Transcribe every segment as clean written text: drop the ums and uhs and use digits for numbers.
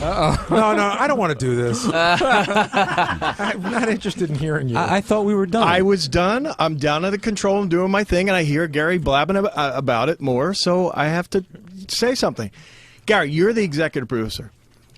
No, I don't want to do this. I'm not interested in hearing you. I thought we were done. I was done. I'm down under control. I'm doing my thing, and I hear Gary blabbing about it more, so I have to say something. Gary, you're the executive producer.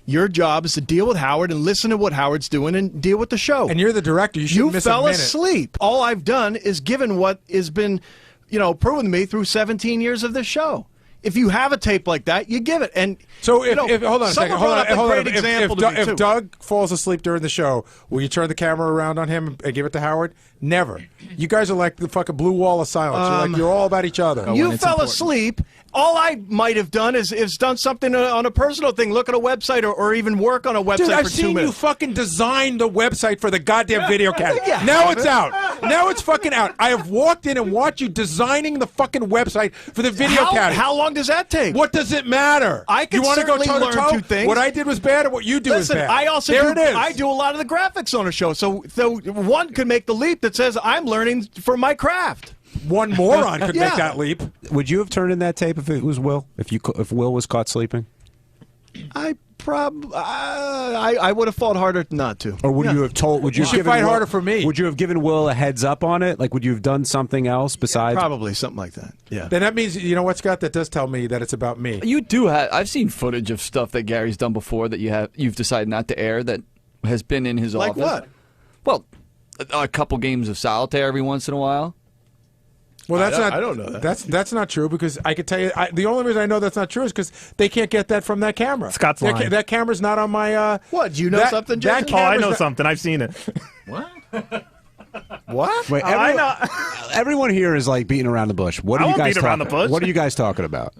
Your job is to deal with Howard and listen to what Howard's doing and deal with the show. And you're the director. You shouldn't miss a minute. You fell asleep. All I've done is given what has been, proven to me through 17 years of this show. If you have a tape like that, you give it. And so, if hold on a second. Hold on. If Doug falls asleep during the show, will you turn the camera around on him and give it to Howard? Never. You guys are like the fucking blue wall of silence. You're all about each other. You fell asleep. All I might have done is done something on a personal thing, look at a website or even work on a website for 2 minutes. I've seen you fucking design the website for the goddamn video cat. Now it's out. Now it's fucking out. I have walked in and watched you designing the fucking website for the video cat. How long does that take? What does it matter? I can certainly learn 2 things. What I did was bad, or what you do is bad. I also I do a lot of the graphics on a show, so one could make the leap that says I'm learning for my craft. One moron could make that leap. Would you have turned in that tape if it was Will? If Will was caught sleeping? I would have fought harder not to. Or would you have told? Would you should fight harder for me? Would you have given Will a heads up on it? Like, would you have done something else besides? Probably something like that. Yeah. Then that means, you know what, Scott? That does tell me that it's about me. You do have. I've seen footage of stuff that Gary's done before that you've decided not to air that has been in his office. Like what? Well, a couple games of solitaire every once in a while. Well, that's not. I don't know that. That's not true, because I could tell you the only reason I know that's not true is because they can't get that from that camera. Scott's lying. That camera's not on my. What? Do you know something, Jason? I know something. I've seen it. What? What? Wait, everyone here is like beating around the bush. What are you guys around the bush. What are you guys talking about?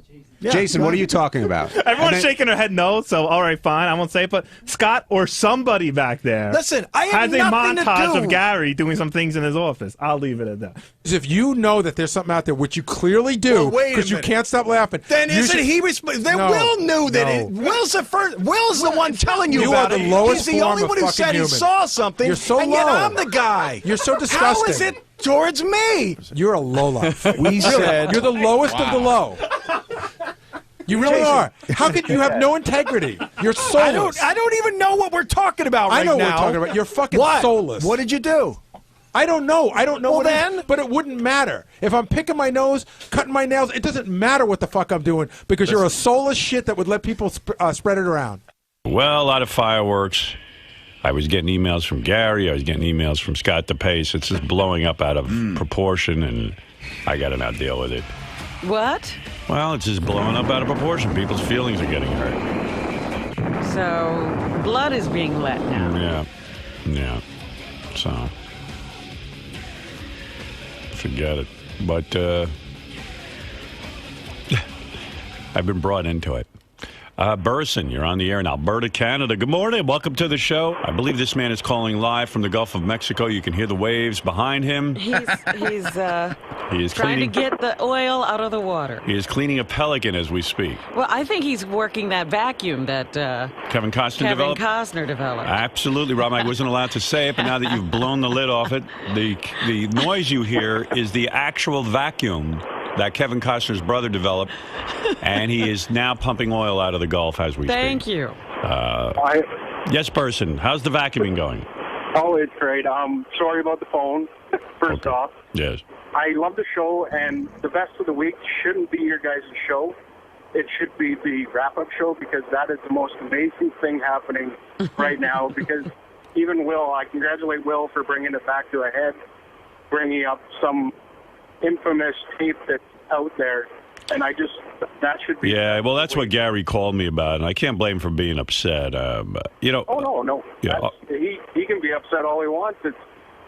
Yeah, Jason, what are you talking about? Everyone's shaking their head no, so all right, fine. I won't say it, but Scott or somebody back there Listen, I have has a nothing to montage do. of Gary doing some things in his office. I'll leave it at that. Because if you know that there's something out there, which you clearly do, because you can't stop laughing. Then isn't he responsible? Will knew that it. Will's the first. Will's the one telling you about it. You are the lowest He's the only form one of who said fucking he human. saw something. You're so and yet low. I'm the guy. You're so disgusting. How is it towards me? You're a lowlife. We said you're the lowest of the low. You really are. How could you have no integrity? You're soulless. I don't even know what we're talking about right now. I know what we're talking about. You're fucking soulless. What did you do? I don't know. I don't know Well, what then? it is, but it wouldn't matter. If I'm picking my nose, cutting my nails, it doesn't matter what the fuck I'm doing, because you're a soulless shit that would let people spread it around. Well, a lot of fireworks. I was getting emails from Gary. I was getting emails from Scott Depace. It's just blowing up out of proportion, and I got to now deal with it. What? Well, it's just blowing up out of proportion. People's feelings are getting hurt. So, blood is being let now. Yeah. So, forget it. But I've been brought into it. Burson, you're on the air in Alberta, Canada. Good morning. Welcome to the show. I believe this man is calling live from the Gulf of Mexico. You can hear the waves behind him. He is trying to get the oil out of the water. He is cleaning a pelican as we speak. Well, I think he's working that vacuum that Kevin Costner developed? Absolutely, Rob. I wasn't allowed to say it, but now that you've blown the lid off it, the noise you hear is the actual vacuum that Kevin Costner's brother developed, and he is now pumping oil out of the Gulf as we speak. Thank you. Yes, Person. How's the vacuuming going? Oh, it's great. Sorry about the phone, first off. Yes. I love the show, and the best of the week shouldn't be your guys' show. It should be the wrap-up show, because that is the most amazing thing happening right now, because even Will, I congratulate Will for bringing it back to a head, bringing up some infamous tape that's out there, and that should be... Yeah, well, that's what Gary called me about, and I can't blame him for being upset. Oh, no. Yeah. He can be upset all he wants.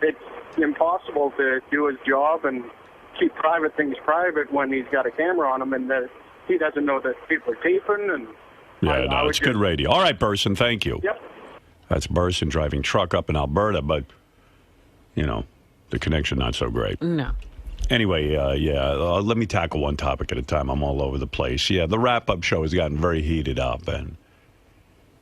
It's impossible to do his job and keep private things private when he's got a camera on him, and that he doesn't know that people are taping. And it's good radio. All right, Burson, thank you. Yep. That's Burson driving truck up in Alberta, but, the connection not so great. No. Anyway, let me tackle one topic at a time. I'm all over the place. Yeah, the wrap-up show has gotten very heated up, and,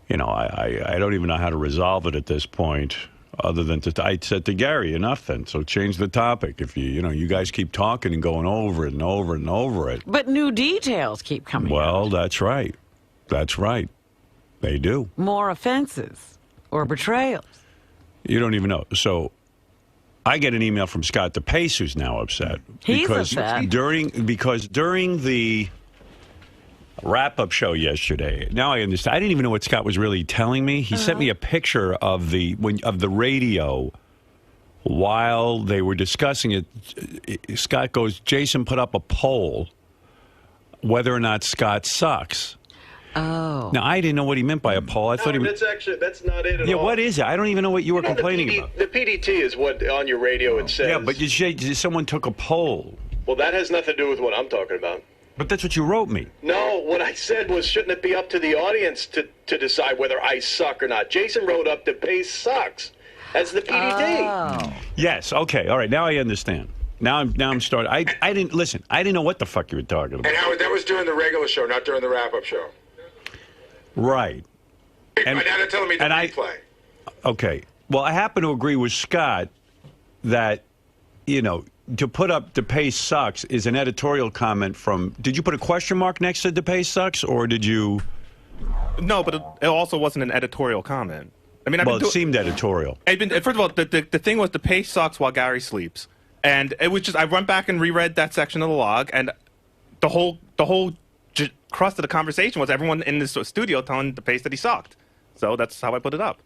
I don't even know how to resolve it at this point, other than I said to Gary, enough then, so change the topic. If you guys keep talking and going over it and over and over it. But new details keep coming Well, out. that's right. That's right. They do. More offenses or betrayals. You don't even know. So I get an email from Scott Depace, who's now upset. He's upset. Because during the wrap-up show yesterday, now I understand. I didn't even know what Scott was really telling me. He sent me a picture of the radio while they were discussing it. Scott goes, Jason put up a poll whether or not Scott sucks. Oh. Now, I didn't know what he meant by a poll. I thought he that's not it at all. Yeah, what is it? I don't even know what you were complaining about. The PDT is what on your radio it says. Yeah, but someone took a poll. Well, that has nothing to do with what I'm talking about. But that's what you wrote me. No, what I said was, shouldn't it be up to the audience to decide whether I suck or not? Jason wrote up Depace sucks as the PDT. Oh. Yes, okay, all right, now I understand. Now I'm starting. I didn't listen. I didn't know what the fuck you were talking about. And Howard, that was during the regular show, not during the wrap-up show. Right. And now they're telling me to replay. Okay. Well, I happen to agree with Scott that, to put up Depace sucks is an editorial comment from... Did you put a question mark next to Depace sucks, or did you... No, but it also wasn't an editorial comment. I mean, it seemed editorial. First of all, the thing was Depace sucks while Gary sleeps. And it was just... I went back and reread that section of the log, and the whole crust of the conversation was everyone in this studio telling Depace that he sucked. So that's how I put it up.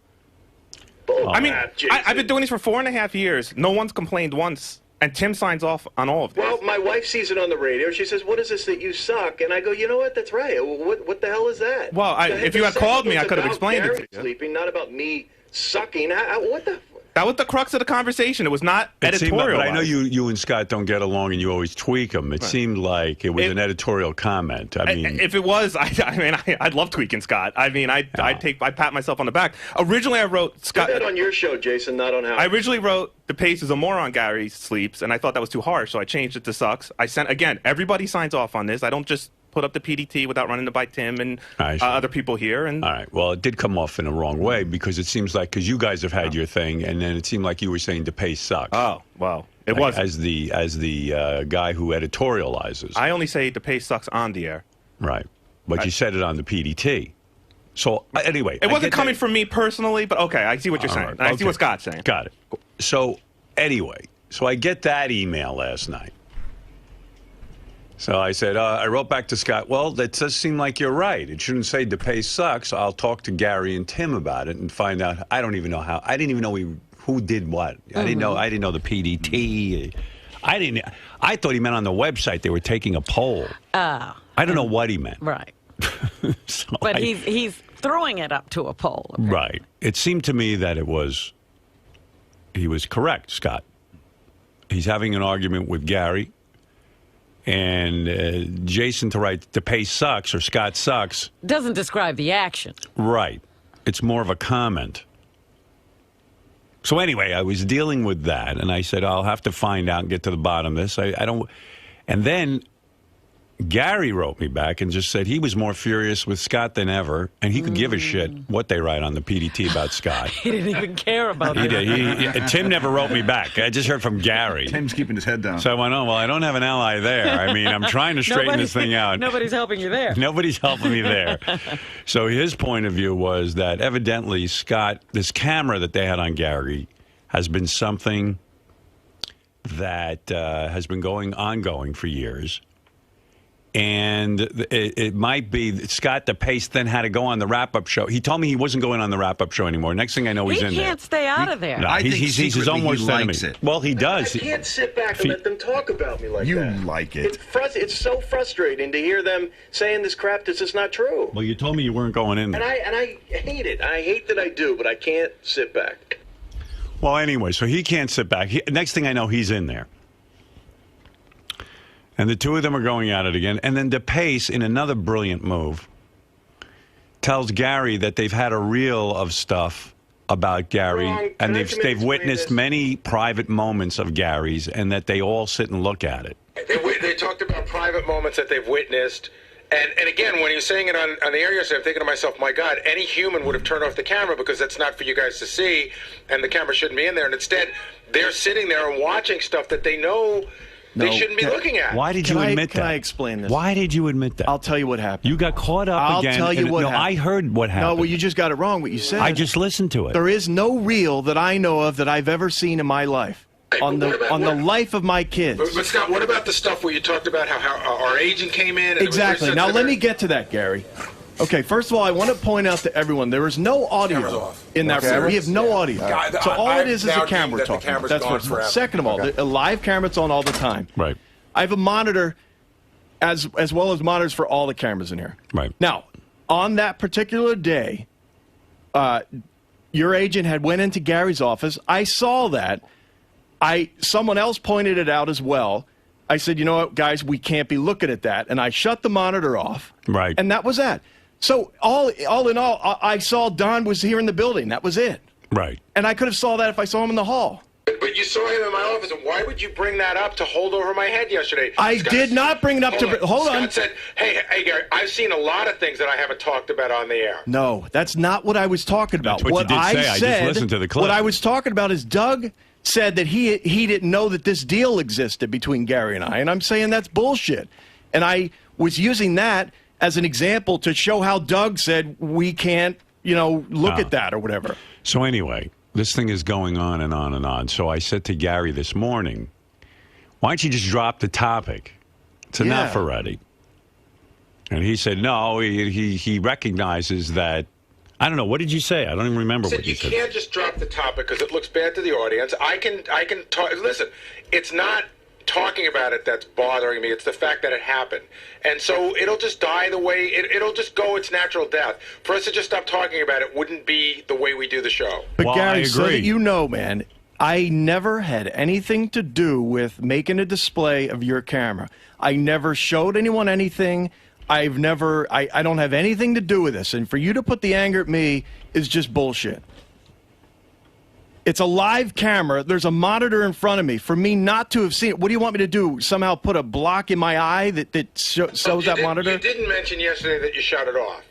I mean, I've been doing this for 4.5 years. No one's complained once, and Tim signs off on all of this. Well, my wife sees it on the radio. She says, "What is this that you suck?" And I go, "You know what? That's right. What the hell is that?" Well, if you had called me, I could have explained it to you. Sleeping, not about me sucking. What the? That was the crux of the conversation. It was not editorial. But I know you and Scott don't get along, and you always tweak them. It seemed like it was an editorial comment. I mean, if it was, I'd love tweaking Scott. I mean, I pat myself on the back. Originally, I wrote Scott. Did that on your show, Jason, not on Howard. I originally wrote Depace is a moron. Gary sleeps, and I thought that was too harsh, so I changed it to sucks. I sent again. Everybody signs off on this. I don't just put up the PDT without running it by Tim and other people here. And all right. Well, it did come off in a wrong way because it seems like you guys have had your thing, and then it seemed like you were saying Depace sucks. Oh, well, it was as the guy who editorializes. I only say Depace sucks on the air. Right, but you said it on the PDT. So anyway, it wasn't coming from me personally, but okay, I see what you're saying. Right. I see what Scott's saying. Got it. So anyway, I get that email last night. So I said, I wrote back to Scott, well, that does seem like you're right. It shouldn't say Depace sucks. I'll talk to Gary and Tim about it and find out. I don't even know how. I didn't even know who did what. I didn't know the PDT. I thought he meant on the website they were taking a poll. I don't know what he meant. Right. But he's throwing it up to a poll. Okay? Right. It seemed to me that he was correct, Scott. He's having an argument with Gary. And Jason to write Depace sucks or Scott sucks doesn't describe the action. Right. It's more of a comment. So anyway, I was dealing with that, and I said, I'll have to find out and get to the bottom of this. I don't... And then Gary wrote me back and just said he was more furious with Scott than ever, and he could give a shit what they write on the PDT about Scott. He didn't even care about it. He did. Tim never wrote me back. I just heard from Gary. Tim's keeping his head down. So I went, well, I don't have an ally there. I mean, I'm trying to straighten this thing out. Nobody's helping you there. Nobody's helping me there. So his point of view was that evidently Scott, this camera that they had on Gary, has been something that has been ongoing for years. And it might be that Scott Depace then had to go on the wrap-up show. He told me he wasn't going on the wrap-up show anymore. Next thing I know, he's in there. He can't stay out of there. No, he's his own worst enemy. Well, he does. I can't sit back and let them talk about me like that. You like it. It's so frustrating to hear them saying this crap that's just not true. Well, you told me you weren't going in there. And I hate it. I hate that I do, but I can't sit back. Well, anyway, so he can't sit back. Next thing I know, he's in there. And the two of them are going at it again. And then Depace, in another brilliant move, tells Gary that they've had a reel of stuff about Gary, and they've witnessed many private moments of Gary's, and that they all sit and look at it. They talked about private moments that they've witnessed. And again, when he was saying it on the air yesterday, I'm thinking to myself, my God, any human would have turned off the camera because that's not for you guys to see, and the camera shouldn't be in there. And instead, they're sitting there and watching stuff that they know they shouldn't be looking at. Why did you admit that? Can I explain this? Why did you admit that? I'll tell you what happened. You got caught up again. I'll tell you what happened. I heard what happened. No, well, you just got it wrong, what you said. I just listened to it. There is no reel that I know of that I've ever seen in my life. On the life of my kids. But Scott, what about the stuff where you talked about how our agent came in? And exactly. Now let me get to that, Gary. Okay, first of all, I want to point out to everyone there is no audio in that room. We have no audio. So all it is a camera talking. That's first of all. Second of all, a live camera's on all the time. Right. I have a monitor as well as monitors for all the cameras in here. Right. Now, on that particular day, your agent had went into Gary's office. I saw that. Someone else pointed it out as well. I said, you know what, guys, we can't be looking at that. And I shut the monitor off. Right. And that was that. So all in all, I saw Don was here in the building. That was it. Right. And I could have saw that if I saw him in the hall. But you saw him in my office, and why would you bring that up to hold over my head yesterday? I did not bring it up to... Hold on. Scott said, hey, Gary, I've seen a lot of things that I haven't talked about on the air. No, that's not what I was talking about. That's what you did say. I just listened to the clip. What I was talking about is Doug said that he didn't know that this deal existed between Gary and I, and I'm saying that's bullshit. And I was using that as an example to show how Doug said we can't, look at that or whatever. So anyway, this thing is going on and on and on. So I said to Gary this morning, why don't you just drop the topic? It's enough already. And he said, no, he recognizes that. I don't know. What did you say? I don't even remember what you said. You can't just drop the topic because it looks bad to the audience. I can talk. Listen, it's not talking about it that's bothering me. It's the fact that it happened. And so it'll just die the way, it'll just go its natural death. For us to just stop talking about it wouldn't be the way we do the show. But well, Gary, I so agree. that you know, man, I never had anything to do with making a display of your camera. I never showed anyone anything. I don't have anything to do with this. And for you to put the anger at me is just bullshit. It's a live camera. There's a monitor in front of me. For me not to have seen it, what do you want me to do? Somehow put a block in my eye that shows that monitor? You didn't mention yesterday that you shut it off.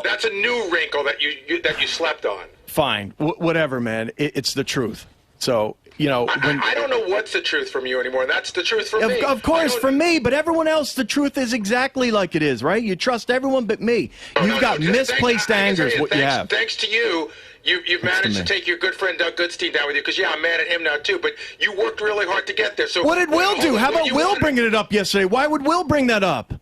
That's a new wrinkle that you slept on. Fine. Whatever, man. It's the truth. So, I don't know what's the truth from you anymore, and that's the truth from me. Of course, from me, but everyone else, the truth is exactly like it is, right? You trust everyone but me. You've got misplaced anger is what you have. Thanks to you, you've managed to take your good friend Doug Goodstein down with you, because, I'm mad at him now, too, but you worked really hard to get there. So what did Will do? How about Will bringing it up yesterday? Why would Will bring that up?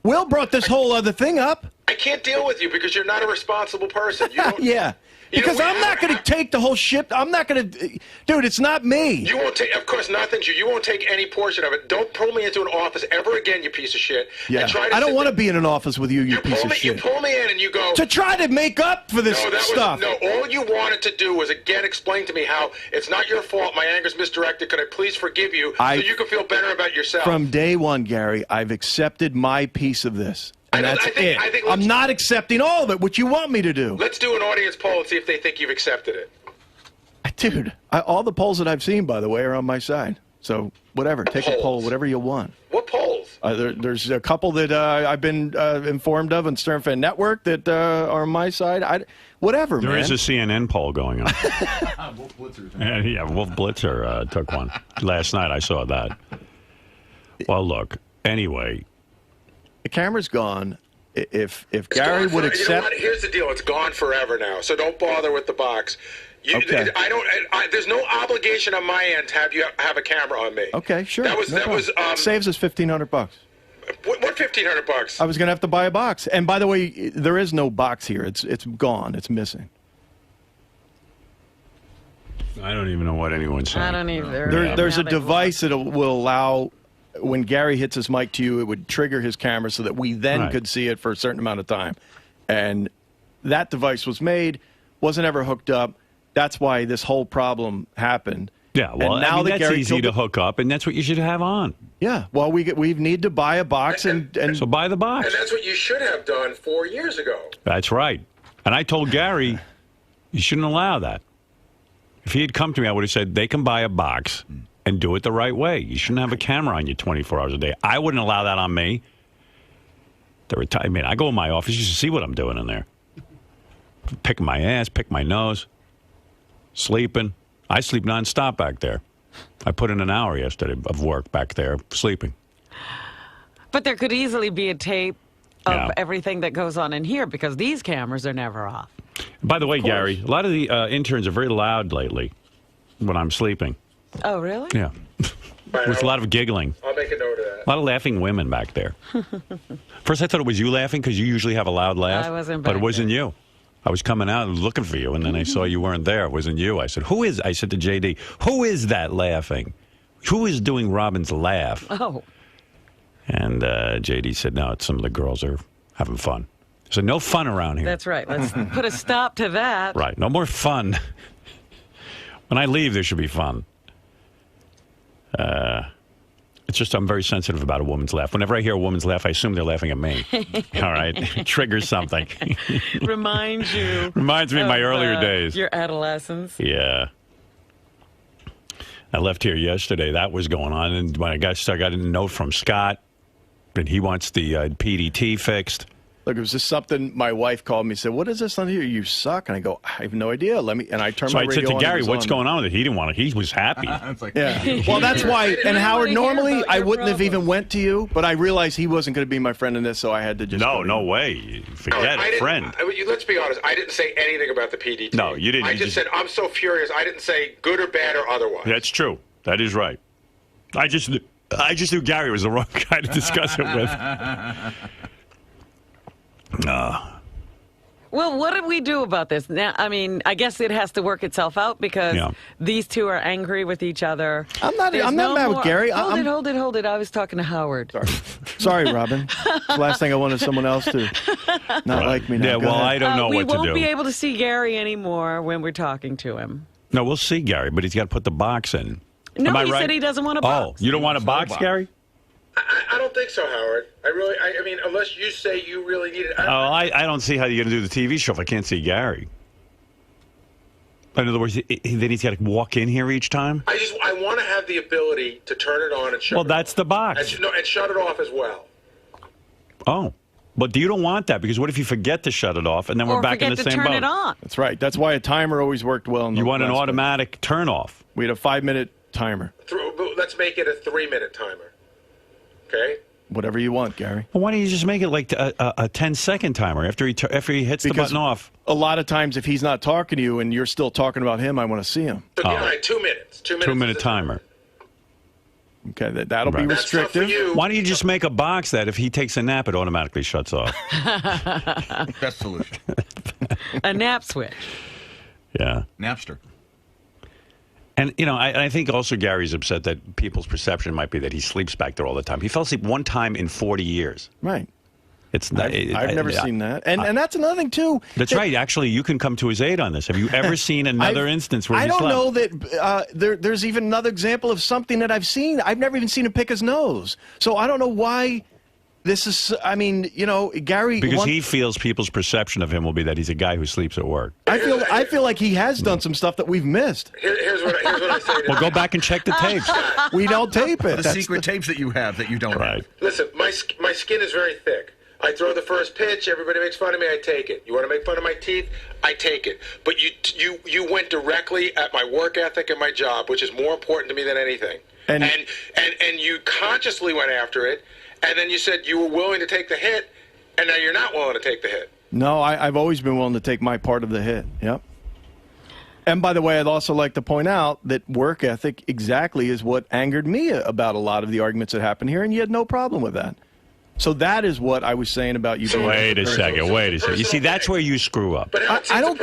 Will brought this whole other thing up. I can't deal with you because you're not a responsible person. You don't, yeah. Because I'm not going to take the whole ship. I'm not going to... Dude, it's not me. You won't take... Of course, nothing's you. You won't take any portion of it. Don't pull me into an office ever again, you piece of shit. Yeah. I don't want to be in an office with you piece of shit. You pull me in and you go... To try to make up for this stuff. All you wanted to do was, again, explain to me how it's not your fault. My anger's misdirected. Could I please forgive you so you can feel better about yourself? From day one, Gary, I've accepted my piece of this. And that's it. I'm not accepting all of it, what you want me to do. Let's do an audience poll and see if they think you've accepted it. Dude, all the polls that I've seen, by the way, are on my side. So, whatever. Take a poll, whatever you want. What polls? There's a couple that I've been informed of on Stern Fan Network that are on my side. Whatever, man. There is a CNN poll going on. Wolf Blitzer. Yeah, Wolf Blitzer took one. Last night I saw that. Well, look, anyway... The camera's gone. If Gary would accept... You know what? Here's the deal. It's gone forever now, so don't bother with the box. Okay. There's no obligation on my end to have you have a camera on me. Okay, sure. That was saves us $1,500. What $1,500? I was going to have to buy a box. And by the way, there is no box here. It's gone. It's missing. I don't even know what anyone's saying. I don't either. There's a device that will allow... When Gary hits his mic to you, it would trigger his camera so that we then could see it for a certain amount of time. And that device was made, wasn't ever hooked up. That's why this whole problem happened. Yeah, well, and now that's easy to hook up, and that's what you should have on. Yeah, well, we need to buy a box, and so buy the box. And that's what you should have done 4 years ago. That's right. And I told Gary, you shouldn't allow that. If he had come to me, I would have said, they can buy a box and do it the right way. You shouldn't have a camera on you 24 hours a day. I wouldn't allow that on me. I go in my office, you should see what I'm doing in there. Picking my ass, pick my nose, sleeping. I sleep nonstop back there. I put in an hour yesterday of work back there sleeping. But there could easily be a tape of Yeah. everything that goes on in here because these cameras are never off. By the way, Gary, a lot of the interns are very loud lately when I'm sleeping. Oh, really? Yeah. There's a lot of giggling. I'll make a note of that. A lot of laughing women back there. First, I thought it was you laughing because you usually have a loud laugh. I wasn't but back it wasn't you. I was coming out and looking for you, and then I saw you weren't there. It wasn't you. I said, I said to JD, who is that laughing? Who is doing Robin's laugh? Oh. And JD said, no, it's some of the girls are having fun. So no fun around here. That's right. Let's put a stop to that. Right. No more fun. When I leave, there should be fun. It's just I'm very sensitive about a woman's laugh. Whenever I hear a woman's laugh, I assume they're laughing at me. All right? It triggers something. Reminds you. Reminds me of my earlier days. Your adolescence. Yeah. I left here yesterday. That was going on. And when I got a note from Scott, and he wants the PDT fixed. Look, it was just something my wife called me and said, what is this on here? You suck. And I go, I have no idea. And I turned my radio on. So I said to Gary, and what's going on with it? He didn't want it. He was happy. Yeah. Well, that's why. And Howard, normally I wouldn't have even went to you, but I realized he wasn't going to be my friend in this, so I had to just. No way. Forget it, friend. Let's be honest. I didn't say anything about the PDT. No, you didn't. I just said, I'm so furious. I didn't say good or bad or otherwise. That's true. That is right. I just knew Gary was the wrong guy to discuss it with. Well, what do we do about this? Now, I mean, I guess it has to work itself out because these two are angry with each other. I'm not mad with Gary. Hold it. I was talking to Howard. Sorry, Robin. The last thing I wanted someone else to not like me now. Yeah, well, I don't know what to do. We won't be able to see Gary anymore when we're talking to him. No, we'll see Gary, but he's got to put the box in. No, Am I he right? said he doesn't want a box. Oh, you don't want a box, Gary? I don't think so, Howard. I mean, unless you say you really need it. I don't see how you're going to do the TV show if I can't see Gary. In other words, then he's got to walk in here each time? I want to have the ability to turn it on and shut it off. Well, that's the box. And shut it off as well. Oh. But you don't want that because what if you forget to shut it off and then we're back in the same boat? Or forget to turn it on. That's right. That's why a timer always worked well. You want an automatic turn off. We had a 5-minute timer. Let's make it a 3-minute timer. Okay? Whatever you want, Gary. Well, why don't you just make it like a 10-second timer after he hits the button off? A lot of times if he's not talking to you and you're still talking about him, I want to see him. So, 2 minutes. 2 minutes. 2-minute timer. Okay, that'll be restrictive. Why don't you just make a box that if he takes a nap, it automatically shuts off? Best solution. A nap switch. Yeah. Napster. And, I think also Gary's upset that people's perception might be that he sleeps back there all the time. He fell asleep one time in 40 years. Right. It's not, I've never seen that. And that's another thing, too. That's right. Actually, you can come to his aid on this. Have you ever seen another instance where he slept? I don't know that there's even another example of something that I've seen. I've never even seen him pick his nose. So I don't know why this is, Gary... Because he feels people's perception of him will be that he's a guy who sleeps at work. I feel like he has done some stuff that we've missed. Here's what I say to Well, go back and check the tapes. We don't tape it. The secret tapes that you have that you don't have. Listen, my skin is very thick. I throw the first pitch, everybody makes fun of me, I take it. You want to make fun of my teeth? I take it. But you went directly at my work ethic and my job, which is more important to me than anything. And you consciously went after it, and then you said you were willing to take the hit, and now you're not willing to take the hit. No, I've always been willing to take my part of the hit. Yep. And by the way, I'd also like to point out that work ethic exactly is what angered me about a lot of the arguments that happened here, and you had no problem with that. So that is what I was saying about you. Wait a second. You see, that's where you screw up. But I don't.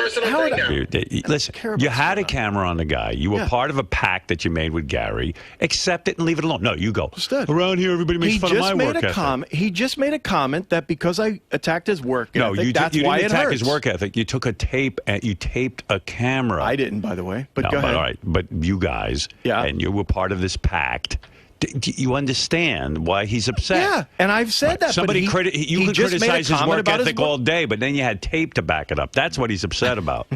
Listen, you had a camera on the guy. You were part of a pact that you made with Gary. Accept it and leave it alone. No, you go. Around here, everybody makes fun of my work ethic. He just made a comment that because I attacked his work ethic, no, you that's didn't why it attack hurts. his work ethic. You took a tape and you taped a camera. I didn't, by the way. But go ahead. All right, but you guys, and you were part of this pact. You understand why he's upset. Yeah, and I've said that. Somebody you could criticize his work ethic all day, day, but then you had tape to back it up. That's what he's upset about.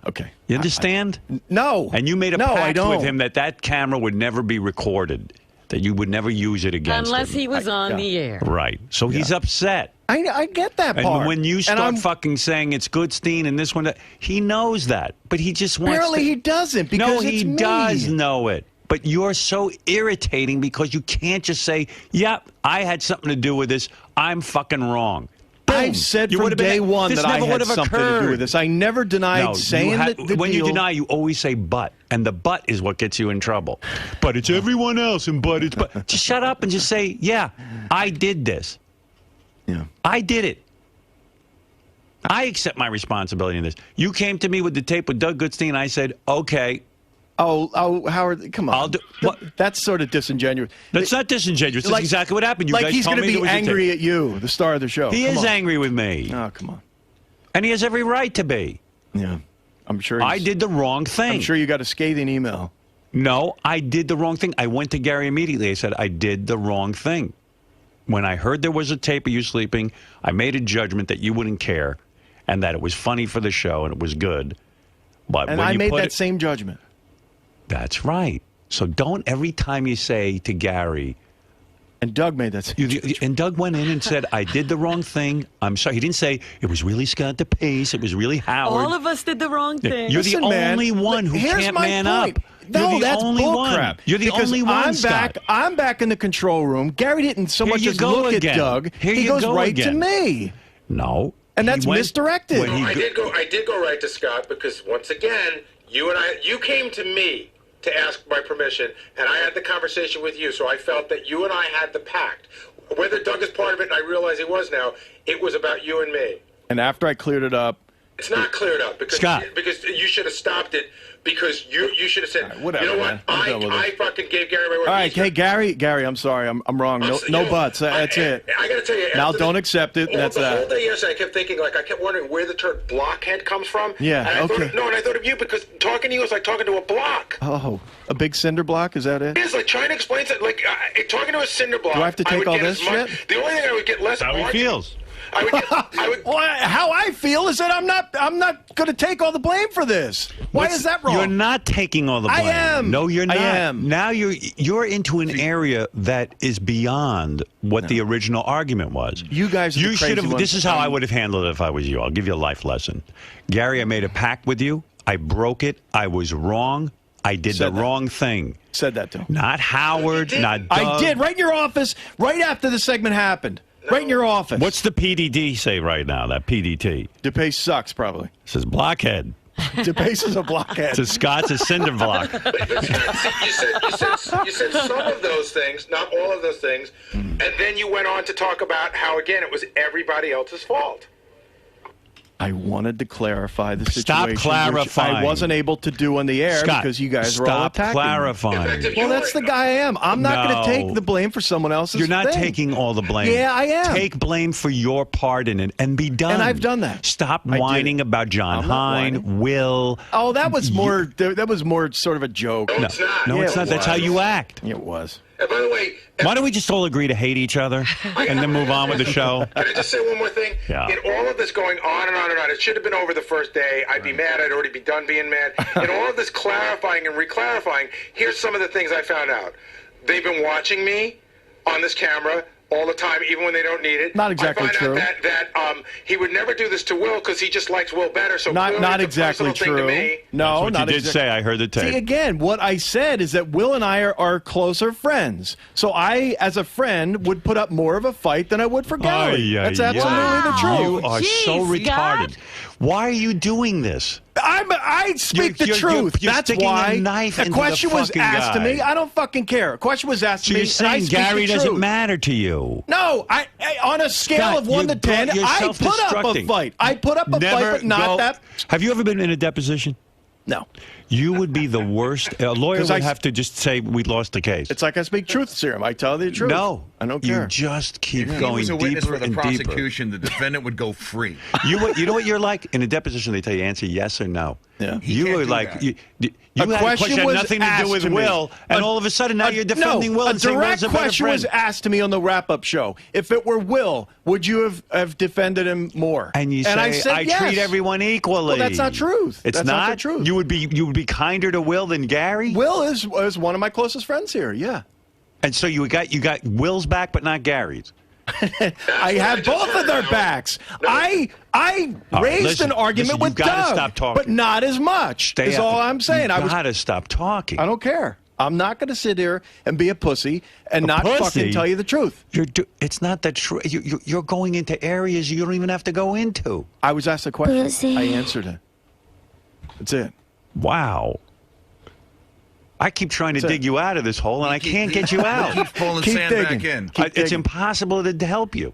Okay. You understand? No. And you made a pact with him that camera would never be recorded, that you would never use it against unless him. he was on the air. Right. So he's upset. I get that part. And when you start fucking saying it's Goodstein and this one, he knows that, but he just wants Apparently he doesn't, because he it's me. does know it. But you're so irritating because you can't just say, "Yeah, I had something to do with this. I'm fucking wrong." I've said from day one that I had something to do with this. I never denied saying that the when deal. you deny, you always say "but," and the "but" is what gets you in trouble. But it's everyone else, and but it's but. Just shut up and just say, "Yeah, I did this. Yeah, I did it. I accept my responsibility in this." You came to me with the tape with Doug Goodstein, and I said, "Okay." Oh, Howard, come on. That's sort of disingenuous. That's not disingenuous. That's exactly what happened. You like guys he's going to be angry at you, the star of the show. He is angry with me. Oh, come on. And he has every right to be. Yeah, I'm sure. I did the wrong thing. I'm sure you got a scathing email. No, I did the wrong thing. I went to Gary immediately. I said, I did the wrong thing. When I heard there was a tape of you sleeping, I made a judgment that you wouldn't care and that it was funny for the show and it was good. But and when I you made put that same judgment. That's right. So don't every time you say to Gary. And Doug made that same judgment. And Doug went in and said, I did the wrong thing. I'm sorry. He didn't say, it was really Scott Depace. It was really Howard. All of us did the wrong thing. You're the only one who can't man up. No, You're the that's only bullcrap. You're the only one, Scott. I'm back in the control room. Gary didn't so much as look at Doug. He goes right to me. No. And that's misdirected. No, I did go right to Scott because once again, you came to me to ask my permission, and I had the conversation with you, so I felt that you and I had the pact. Whether Doug is part of it, and I realize he was now, it was about you and me. And after I cleared it up... It's not cleared up because you should have stopped it because you should have said, whatever, you know what, I fucking gave Gary my word. All right, hey, Gary, I'm sorry, I'm wrong. No buts, that's it. I got to tell you. Now don't accept it, that's that. The whole day yesterday, I kept thinking, I kept wondering where the term blockhead comes from. Yeah, and okay. I thought of you because talking to you is like talking to a block. Oh, a big cinder block, is that it? It is, like trying to explain something, like talking to a cinder block. Do I have to take all this shit? The only thing I would get less How he feels. I would well, how I feel is that I'm not going to take all the blame for this. Why is that wrong? You're not taking all the blame. I am. No, you're not. I am. Now you're into an area that is beyond what the original argument was. You guys are the crazy ones. This is how I would have handled it if I was you. I'll give you a life lesson. Gary, I made a pact with you. I broke it. I was wrong. I did the wrong thing. Said that to him. Not Howard, not Doug. I did, right in your office, right after the segment happened. Right in your office. What's the PDD say right now, that PDT? Depace sucks, probably. It says blockhead. Depace is a blockhead. It says Scott's a cinder block. you said some of those things, not all of those things, and then you went on to talk about how, again, it was everybody else's fault. I wanted to clarify the situation. Stop clarifying. Which I wasn't able to do on the air because you guys were all attacking. Stop clarifying. Well, that's the guy I am. I'm not going to take the blame for someone else's You're not thing. taking all the blame. Yeah, I am. Take blame for your part in it and be done. And I've done that. Stop whining about John Hine, Will. Oh, that was more. That was more sort of a joke. No, it's not. No, it's not. That's how you act. It was. And by the way, why don't we just all agree to hate each other and then move on with the show? Can I just say one more thing? Yeah. In all of this going on and on and on, it should have been over the first day. I'd be mad. I'd already be done being mad. In all of this clarifying and reclarifying, here's some of the things I found out. They've been watching me on this camera all the time, even when they don't need it. Not exactly true. I find out that he would never do this to Will because he just likes Will better. So not exactly true. No, That's what you did say. I heard the tape. See, again, what I said is that Will and I are closer friends. So I, as a friend, would put up more of a fight than I would for Gary. That's absolutely the truth. You are so retarded. Why are you doing this? I speak the truth. You're That's sticking why. a knife A into question the was fucking asked to guy. me. I don't fucking care. A question was asked to me. You're saying Gary doesn't matter to you. No, I on a scale Scott, of 1 to 10, you're I put up a self-destructing. fight. I put up a fight, but not that. Have you ever been in a deposition? No. You would be the worst. A lawyer would have to just say we lost the case. It's like I speak truth serum. I tell the truth. No, I don't care. You just keep If he going was a witness deeper for the and prosecution, the defendant would go free. You know what you're like? In a deposition, they tell you answer yes or no. Yeah. You were like, you had a question was had nothing to asked do with to me. Will, and all of a sudden now you're defending Will and saying Will's a better question was friend. asked to me on the wrap-up show. If it were Will, would you have defended him more? And you I say, said I yes. treat everyone equally. Well, that's not truth. It's that's not the truth. You would be kinder to Will than Gary? Will is one of my closest friends here, yeah. And so you got Will's back, but not Gary's. I have both of their backs. I raised an argument with you gotta Doug, stop talking. but not as much. Is all I'm saying. You gotta stop talking. I don't care. I'm not going to sit here and be a pussy and not fucking tell you the truth. It's not the truth. You're going into areas you don't even have to go into. I was asked a question. Pussy. I answered it. That's it. Wow. I keep trying to dig you out of this hole, and I can't get you out. Keep pulling sand back in. It's impossible to help you.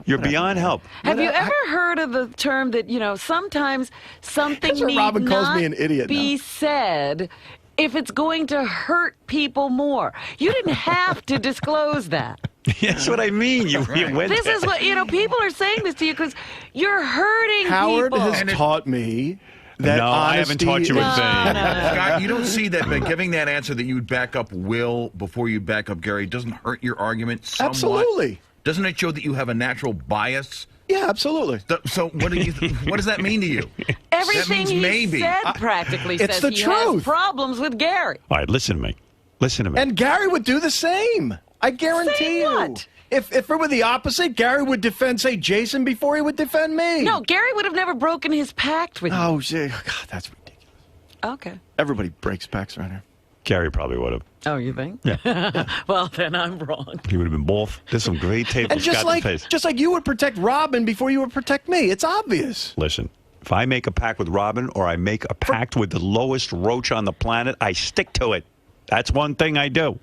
You're beyond help. Have you ever heard of the term that, sometimes something need Robin calls not me an idiot be said if it's going to hurt people more? You didn't have to disclose that. That's what I mean. You went This there. is what, people are saying this to you because you're hurting Howard people. has taught me that no, I haven't taught you a thing. Scott, you don't see that by giving that answer that you would back up Will before you back up Gary doesn't hurt your argument somewhat? Absolutely. Doesn't it show that you have a natural bias? Yeah, absolutely. So what does that mean to you? Everything he maybe. said practically It's says the he truth. has problems with Gary. All right, listen to me. Listen to me. And Gary would do the same. I guarantee Say you. what? If it were the opposite, Gary would defend, say, Jason before he would defend me. No, Gary would have never broken his pact with you. Oh, shit. God, that's ridiculous. Okay. Everybody breaks pacts around here. Gary probably would have. Oh, you think? Yeah. Well, then I'm wrong. He would have been both. There's some great tape And of Scott in the face. just like you would protect Robin before you would protect me. It's obvious. Listen, if I make a pact with Robin or I make a pact with the lowest roach on the planet, I stick to it. That's one thing I do.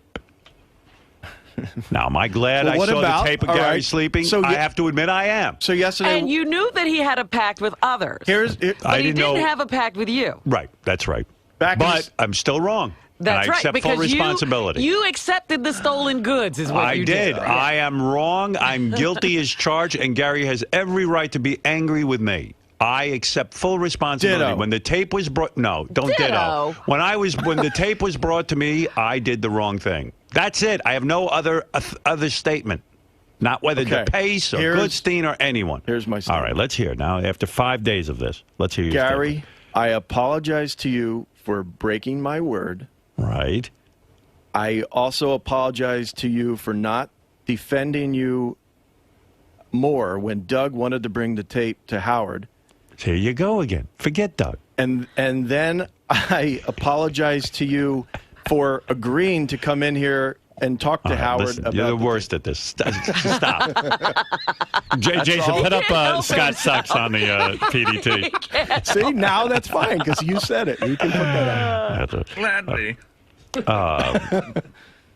Now, am I glad Well, I what saw about- the tape of all Gary right. sleeping? So I ye- have to admit I am. So yesterday... And you knew that he had a pact with others. But I he didn't didn't know. have a pact with you. Right, that's right. Back in but his- I'm still wrong. That's and I right. accept Because full responsibility. You accepted the stolen goods, is what I you did. did. I am wrong. I'm guilty as charged, and Gary has every right to be angry with me. I accept full responsibility. Ditto. When the tape was brought, no, don't Ditto. When the tape was brought to me, I did the wrong thing. That's it. I have no other statement. Not whether Okay. Depace or Here's- Goodstein or anyone. Here's my statement. All right, let's hear it now. After 5 days of this, let's hear your Gary, statement. I apologize to you for breaking my word. Right. I also apologize to you for not defending you more when Doug wanted to bring the tape to Howard. Here you go again. Forget Doug. And then I apologize to you for agreeing to come in here and talk to All right, Howard listen, about you're the the worst at this. Stop. Jason, all. put up Help Scott Sucks on the PDT. See, now that's fine because you said it. You can put that on. Gladly. All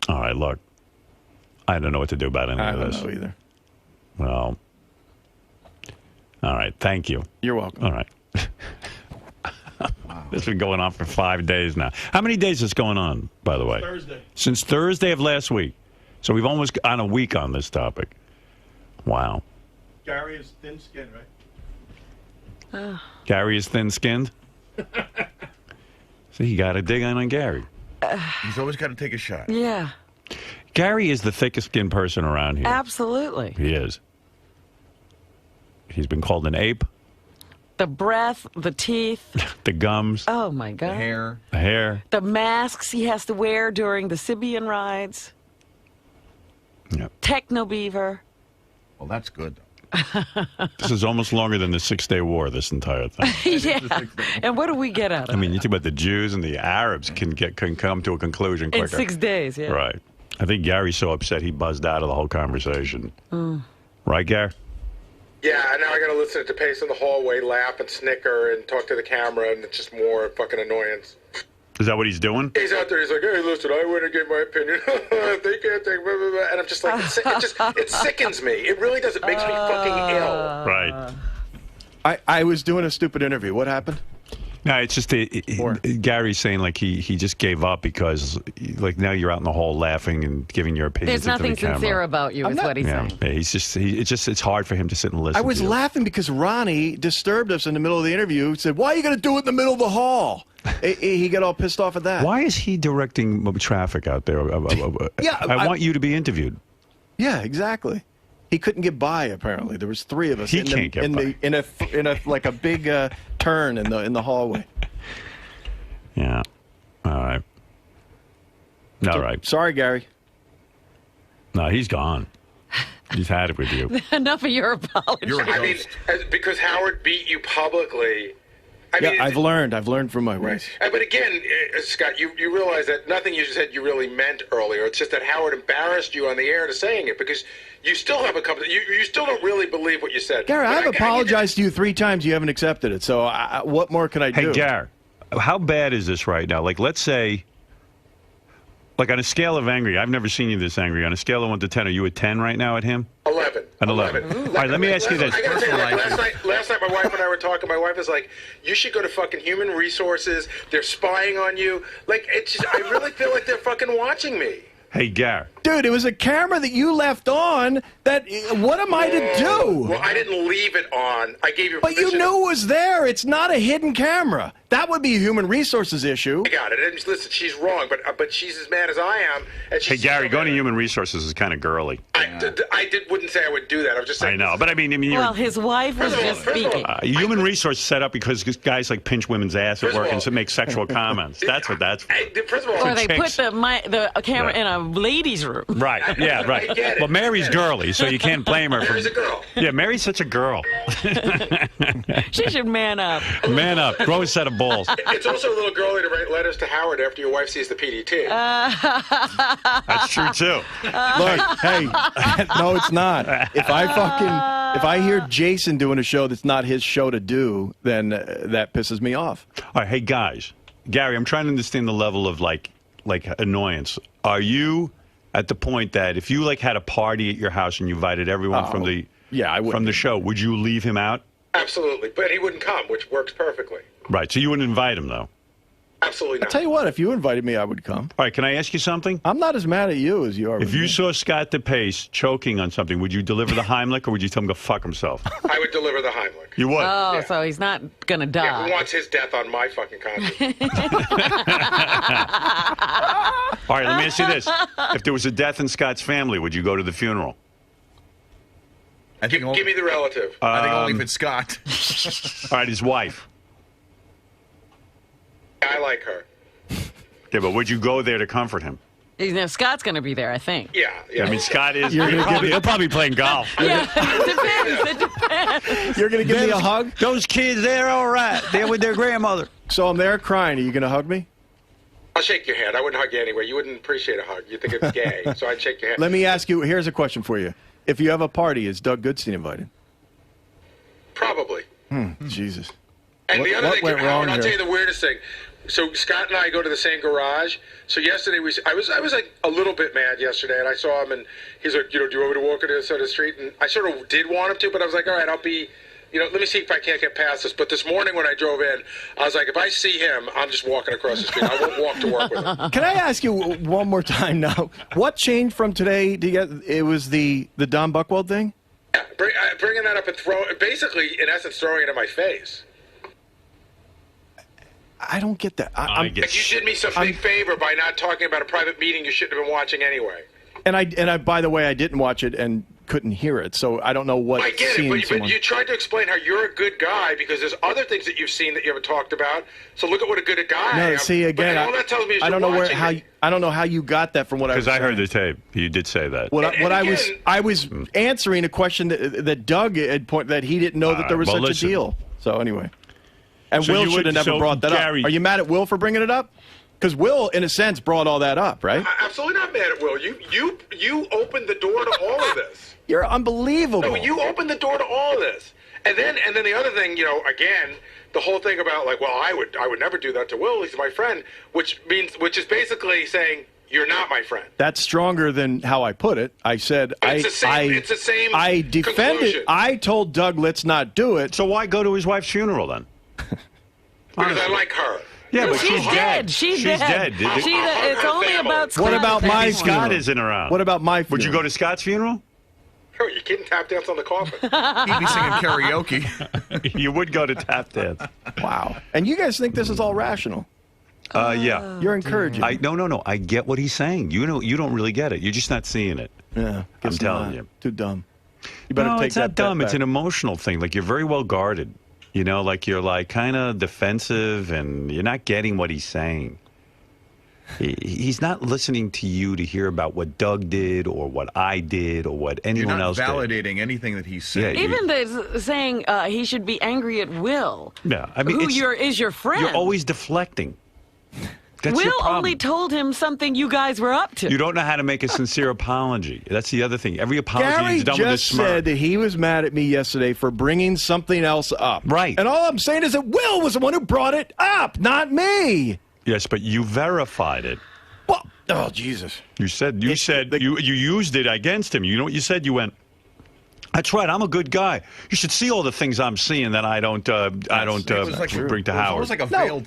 right, look. I don't know what to do about any I of don't this. know either. Well, all right. Thank you. You're welcome. All right. This has been going on for 5 days now. How many days is this going on, by the way? Thursday. Since Thursday of last week. So we've almost gone a week on this topic. Wow. Gary is thin-skinned, right? Gary is thin-skinned? See, you got to dig in on Gary. He's always got to take a shot. Yeah, Gary is the thickest-skinned person around here. absolutely. He is. He's been called an ape, The breath, the teeth. the gums, Oh, my God. Hair. the hair. The masks he has to wear during the Sibian rides. Yeah. Techno Beaver. Well, that's good. This is almost longer than the 6-Day War, this entire thing. Yeah. And what do we get out of I mean, it? you think about the Jews and the Arabs can come to a conclusion quicker. In 6 days, yeah. Right. I think Gary's so upset he buzzed out of the whole conversation. Right, Gary? Yeah, and now I got to listen to Depace in the hallway, laugh and snicker and talk to the camera, and it's just more fucking annoyance. Is that what he's doing? He's out there, he's like, hey, listen, I want to give my opinion. They can't take blah, blah, blah. And I'm just like, it sickens me. It really does. It makes me fucking ill. Right. I was doing a stupid interview. What happened? No, it's just Gary's saying like he just gave up because like now you're out in the hall laughing and giving your opinions. There's nothing into the camera. sincere about you, is what he's saying. Yeah, it's hard for him to sit and listen. I was to you. laughing because Ronnie disturbed us in the middle of the interview. He said, why are you going to do it in the middle of the hall? He got all pissed off at that. Why is he directing traffic out there? Yeah, I want you to be interviewed. Yeah, exactly. He couldn't get by. Apparently, there was 3 of us. He can't get by. in a like a big turn in the hallway. Yeah. All right. All right. Sorry, Gary. No, he's gone. He's had it with you. Enough of your apology. I mean, because Howard beat you publicly, I've learned from my ways. Right. But again, Scott, you realize that nothing you said you really meant earlier. It's just that Howard embarrassed you on the air to saying it because you still have a couple. You still don't really believe what you said. Gary, I've apologized to you 3 times. You haven't accepted it. So what more can I do? Hey, Gary, how bad is this right now? Like, let's say, like on a scale of angry, I've never seen you this angry. On a scale of 1 to 10, are you a 10 right now at him? 11. An 11. All right, let me ask you this. I gotta tell you, last night my wife and I were talking. My wife was like, "You should go to fucking Human Resources. They're spying on you." Like, it's just, I really feel like they're fucking watching me. Hey, Gary. Dude, it was a camera that you left on. What am I to do? Well, I didn't leave it on. I gave you permission. But you knew it was there. It's not a hidden camera. That would be a human resources issue. I got it. And listen, she's wrong, but she's as mad as I am. And Hey, Gary, going to Human Resources is kind of girly. Wouldn't say I would do that. I was just saying. I know, but I mean, well, his wife was just speaking. Human Resources set up because guys like pinch women's ass at work and make sexual comments. That's what that's for. First of all, or they put the camera in a ladies' room. Right. Yeah. Right. Well, Mary's girly, so you can't blame her. Mary's a girl. Yeah, Mary's such a girl. She should man up. Man up. Grow a set of balls. It's also a little girly to write letters to Howard after your wife sees the PDT. That's true too. Look, hey, no, it's not. If I hear Jason doing a show that's not his show to do, then that pisses me off. All right, hey guys, Gary, I'm trying to understand the level of like annoyance. Are you at the point that if you had a party at your house and you invited everyone from the show, would you leave him out? Absolutely, but he wouldn't come, which works perfectly. Right, so you wouldn't invite him though. Absolutely not. I'll tell you what, if you invited me, I would come. All right, can I ask you something? I'm not as mad at you as you are. If you saw Scott Depace choking on something, would you deliver the Heimlich or would you tell him to go fuck himself? I would deliver the Heimlich. You would? Oh, so he's not going to die. Yeah, who wants his death on my fucking conscience? All right, let me ask you this. If there was a death in Scott's family, would you go to the funeral? Give me the relative. I think only if it's Scott. All right, his wife. I like her. Yeah, but would you go there to comfort him? Scott's going to be there, I think. Yeah. I mean, Scott is. He'll probably be playing golf. Yeah, it depends. You're going to give me a hug? Those kids, they're all right. They're with their grandmother. So I'm there crying. Are you going to hug me? I'll shake your hand. I wouldn't hug you anyway. You wouldn't appreciate a hug. You'd think it's gay. So I'd shake your hand. Let me ask you. Here's a question for you. If you have a party, is Doug Goodstein invited? Probably. Jesus. And the other thing, went wrong I'll here? tell you the weirdest thing. So Scott and I go to the same garage. So yesterday I was like a little bit mad yesterday, and I saw him, and he's like, do you want me to walk to the other side of the street? And I sort of did want him to, but I was like, all right, I'll be, let me see if I can't get past this. But this morning when I drove in, I was like, if I see him, I'm just walking across the street. I won't walk to work with him. Can I ask you one more time now? What changed from today to get? It was the Don Buchwald thing. Yeah, bringing that up and basically, in essence, throwing it in my face. I don't get that. You did me some big favor by not talking about a private meeting you shouldn't have been watching anyway. And I, by the way, I didn't watch it and couldn't hear it, so I don't know what. I get it, but you tried to explain how you're a good guy because there's other things that you've seen that you haven't talked about. So look at what a good guy I am. No, see again. All that tells me is I don't know me. I don't know how you got that from what I was. Because I heard the tape. You did say that. I was answering a question that Doug had pointed that he didn't know that there was such a deal. So anyway. And Will should have never brought that up. Are you mad at Will for bringing it up? Because Will, in a sense, brought all that up, right? I'm absolutely not mad at Will. You opened the door to all of this. You're unbelievable. No, you opened the door to all of this. And then the other thing, again, the whole thing about I would never do that to Will. He's my friend, which is basically saying you're not my friend. That's stronger than how I put it. I said it's the same. I defended. Conclusion. I told Doug, let's not do it. So why go to his wife's funeral then? Because I like her. Yeah, but she's dead. She's dead. It's only about Scott. What about my funeral? Scott isn't around. What about my funeral? Would you go to Scott's funeral? Oh, you couldn't tap dance on the coffin. He'd be singing karaoke. You would go to tap dance. Wow. And you guys think this is all rational? Yeah. You're encouraging. No. I get what he's saying. You don't really get it. You're just not seeing it. Yeah. I'm telling you. Too dumb. You better take it's not dumb. It's an emotional thing. You're very well guarded. You're kind of defensive, and you're not getting what he's saying. He's not listening to you to hear about what Doug did or what I did or what anyone else did. You're not validating anything that he's saying. Yeah, Even saying he should be angry at Will. Yeah, I mean, is your friend. You're always deflecting. That's Will your problem. only told him something you guys were up to. You don't know how to make a sincere apology. That's the other thing. Every apology Gary is done with a just smirk. said that he was mad at me yesterday for bringing something else up. Right. And all I'm saying is that Will was the one who brought it up, not me. Yes, but you verified it. Well, oh, Jesus. You used it against him. You know what you said? You went, that's right, I'm a good guy. You should see all the things I'm seeing that I don't bring to Howard. It was like a veiled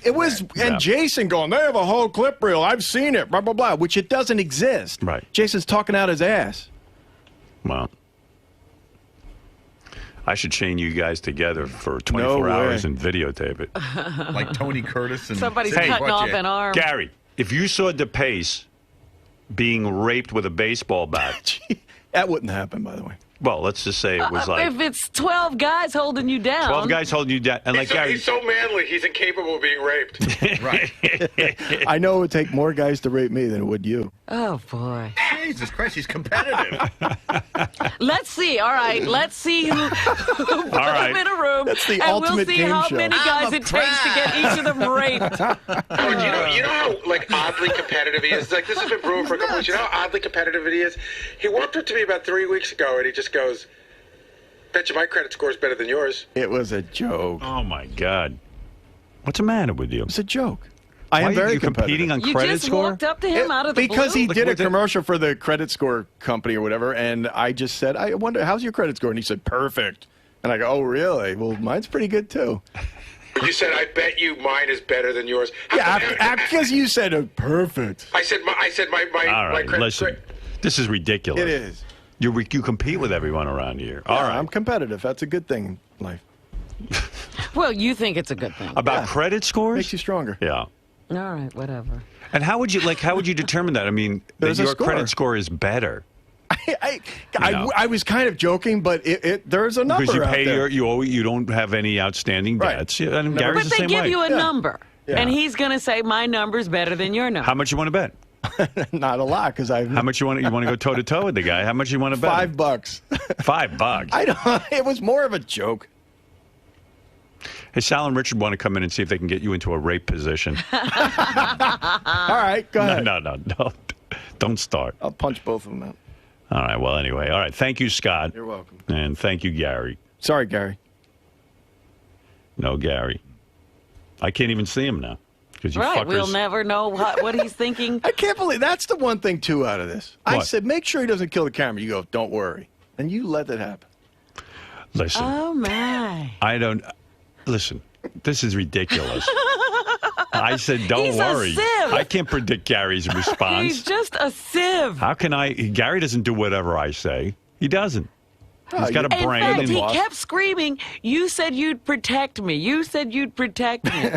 and Jason going, they have a whole clip reel. I've seen it, blah, blah, blah, which it doesn't exist. Right. Jason's talking out his ass. Well, I should chain you guys together for 24 hours and videotape it. Like Tony Curtis and somebody's cutting off an arm. Gary, if you saw Depace being raped with a baseball bat. That wouldn't happen, by the way. Well, let's just say it was like... If it's 12 guys holding you down. 12 guys holding you down. And like Gary, he's so manly, he's incapable of being raped. Right. I know it would take more guys to rape me than it would you. Oh, boy. Jesus Christ, he's competitive. Let's see. All right. Let's see who put them in a room. That's the and ultimate we'll see game how show. many guys it takes to get each of them raped. You know how like oddly competitive he is? Like this has been brewing for a couple weeks. You know how oddly competitive he is? He walked up to me about 3 weeks ago and he just goes, bet you my credit score is better than yours. It was a joke. oh my God. What's the matter with you? It's a joke. I am Why are very you competing on You credit just score? walked up to him out of the because blue? he did a commercial for the credit score company or whatever, and I just said, I wonder, how's your credit score? And he said, perfect. And I go, oh, really? Well, mine's pretty good, too. You said, I bet you mine is better than yours. Yeah, because you said perfect. I said my All right, credit listen. This is ridiculous. It is. You compete with everyone around here. Yeah, All right. I'm competitive. That's a good thing in life. Well, you think it's a good thing. About credit scores? Makes you stronger. Yeah. All right, whatever. And how would you determine that? I mean, that There's a your score. credit score is better. I was kind of joking, but there's a number Because you out pay there. you don't have any outstanding debts. Yeah, and Gary's But the they same give way. you a number, Yeah. and he's going to say, my number's better than your number. How much you want to bet? Not a lot, because I've... How much you want to go toe to toe with the guy? How much you want to bet? $5. $5. I don't. It was more of a joke. Hey, Sal and Richard want to come in and see if they can get you into a rape position. All right, go ahead. No. Don't start. I'll punch both of them out. All right. Well, anyway. All right. Thank you, Scott. You're welcome. And thank you, Gary. Sorry, Gary. No, Gary. I can't even see him now. Because you Right, fuckers... we'll never know what he's thinking. I can't believe that's the one thing, too, out of this. I What? said, make sure he doesn't kill the camera. You go, don't worry. And you let that happen. Listen. Oh, my. I don't... Listen. This is ridiculous. I said, don't He's a worry. sieve. I can't predict Gary's response. He's just a sieve. How can I... Gary doesn't do whatever I say. He doesn't. He's got a In brain. fact, he boss. kept screaming, you said you'd protect me. You said you'd protect me.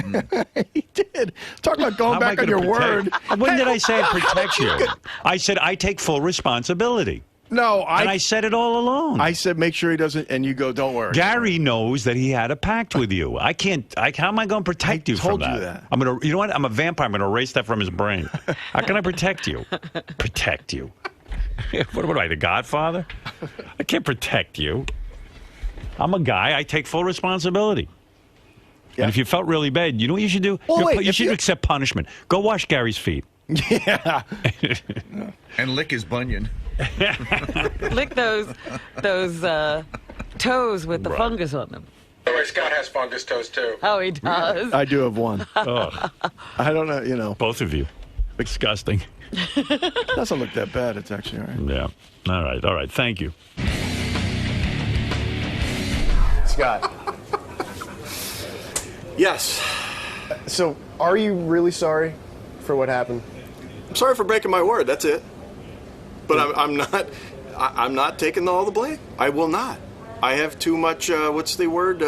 He did. Talk about going How am I back on gonna your protect- word. When did I say I protect you? I said I take full responsibility. No, And I said it all along. I said make sure he doesn't, and you go, don't worry. Gary knows that he had a pact with you. I can't. How am I going to protect you told from you that? that. I'm going to. You know what? I'm a vampire. I'm going to erase that from his brain. How can I protect you? Protect you? What am I, the Godfather? I can't protect you. I'm a guy. I take full responsibility. Yeah. And if you felt really bad, you know what you should do? Well, wait, you if should you- accept punishment. Go wash Gary's feet. Yeah. And lick his bunion. Lick those toes with the Right. fungus on them. By the way, Scott has fungus toes too. Oh, he does. I do have one. Ugh. I don't know, you know. Both of you. Disgusting. It doesn't look that bad. It's actually all right. Yeah. All right. Thank you. Scott. Yes. So, are you really sorry for what happened? I'm sorry for breaking my word. That's it. But I'm not taking all the blame. I will not. I have too much, what's the word?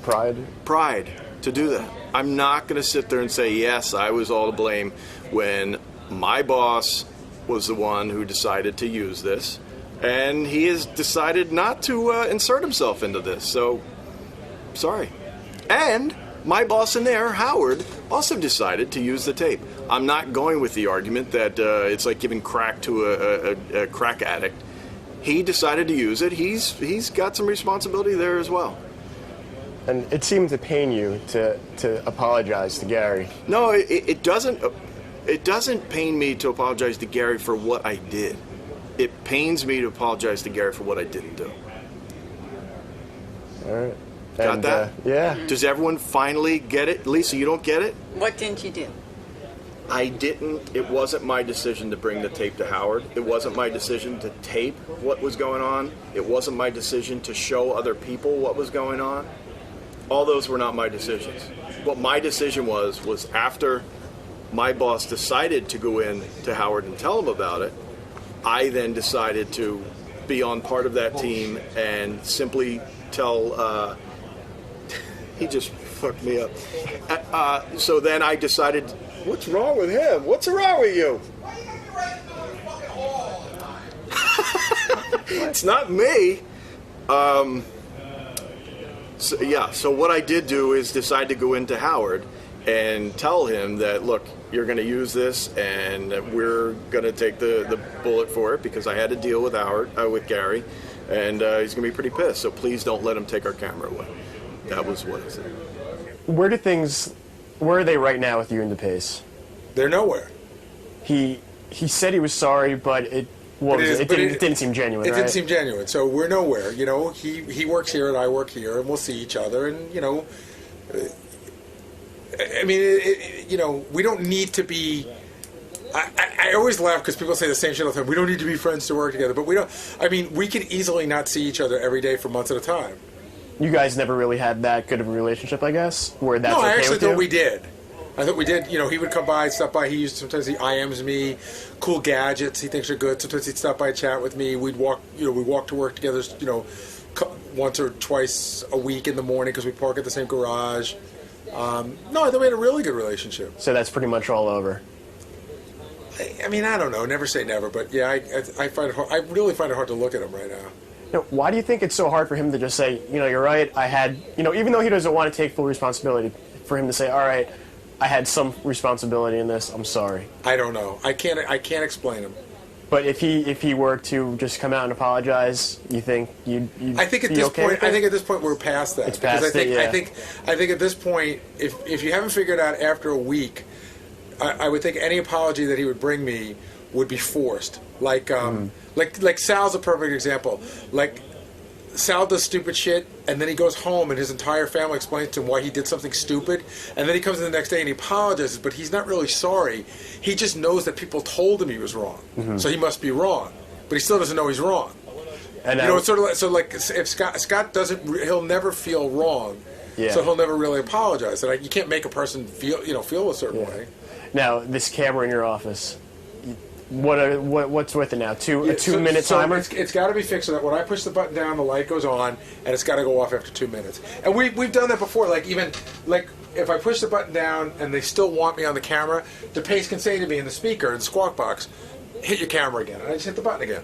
Pride. Pride to do that. I'm not going to sit there and say, yes, I was all to blame when my boss was the one who decided to use this. And he has decided not to insert himself into this. So, sorry. And my boss in there, Howard, also decided to use the tape. I'm not going with the argument that it's like giving crack to a crack addict. He decided to use it. He's got some responsibility there as well. And it seemed to pain you to apologize to Gary. No, it doesn't. It doesn't pain me to apologize to Gary for what I did. It pains me to apologize to Gary for what I didn't do. All right. Got that? Yeah. Does everyone finally get it? Lisa, you don't get it? What didn't you do? I didn't. It wasn't my decision to bring the tape to Howard. It wasn't my decision to tape what was going on. It wasn't my decision to show other people what was going on. All those were not my decisions. What my decision was after my boss decided to go in to Howard and tell him about it, I then decided to be on part of that team and simply tell, he just fucked me up. So then I decided, what's wrong with him? What's wrong with you? It's not me. So what I did do is decide to go into Howard and tell him that, look, you're going to use this and we're going to take the bullet for it because I had to deal with with Gary, and he's going to be pretty pissed. So please don't let him take our camera away. That was what I said. Where are they right now with you and Depace? They're nowhere. He said he was sorry, but it didn't seem genuine. It right? didn't seem genuine. So we're nowhere. You know, he works here and I work here, and we'll see each other. And you know, I mean, you know, we don't need to be. I always laugh because people say the same shit all the time. We don't need to be friends to work together, but we don't. I mean, we can easily not see each other every day for months at a time. You guys never really had that good of a relationship, I guess, where that's no, okay I actually with thought you? we did. I thought we did. You know, he would come by, stop by. Sometimes he IMs me, cool gadgets he thinks are good. Sometimes he'd stop by and chat with me. We'd walk to work together. You know, once or twice a week in the morning because we park at the same garage. No, I thought we had a really good relationship. So that's pretty much all over. I mean, I don't know. Never say never, but yeah, I find it hard. I really find it hard to look at him right now. You know, why do you think it's so hard for him to just say, you know, you're right, I had, you know, even though he doesn't want to take full responsibility, for him to say, all right, I had some responsibility in this, I'm sorry. I don't know. I can't explain him. But if he were to just come out and apologize, you think you'd I think at be this okay point, with it? I think at this point we're past that. It's past I think at this point, if you haven't figured out after a week, I would think any apology that he would bring me would be forced. Like Sal's a perfect example. Like Sal does stupid shit, and then he goes home, and his entire family explains to him why he did something stupid, and then he comes in the next day and he apologizes, but he's not really sorry. He just knows that people told him he was wrong, so he must be wrong, but he still doesn't know he's wrong. And you know, it's sort of like if Scott doesn't, he'll never feel wrong, so he'll never really apologize. And you can't make a person feel a certain way. Now, this camera in your office, what's with it now? A 2-minute timer? It's got to be fixed so that when I push the button down, the light goes on, and it's got to go off after 2 minutes. And we've done that before. Like even if I push the button down and they still want me on the camera, Depace can say to me in the speaker in the Squawk Box, "Hit your camera again," and I just hit the button again.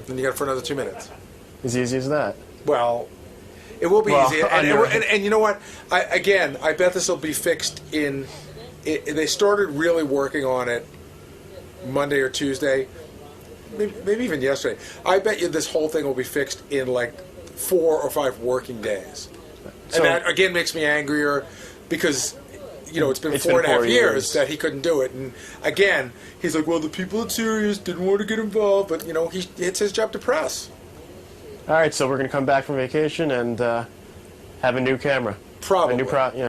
Then you got it for another 2 minutes. As easy as that. Well, it will be easy. And you know what? I bet this will be fixed in. They started really working on it Monday or Tuesday, maybe even yesterday. I bet you this whole thing will be fixed in like 4 or 5 working days. And that, again, makes me angrier because, you know, it's been 4.5 years that he couldn't do it. And, again, he's like, well, the people at Sirius didn't want to get involved, but, you know, it's his job to press. All right, so we're going to come back from vacation and have a new camera. Probably. A new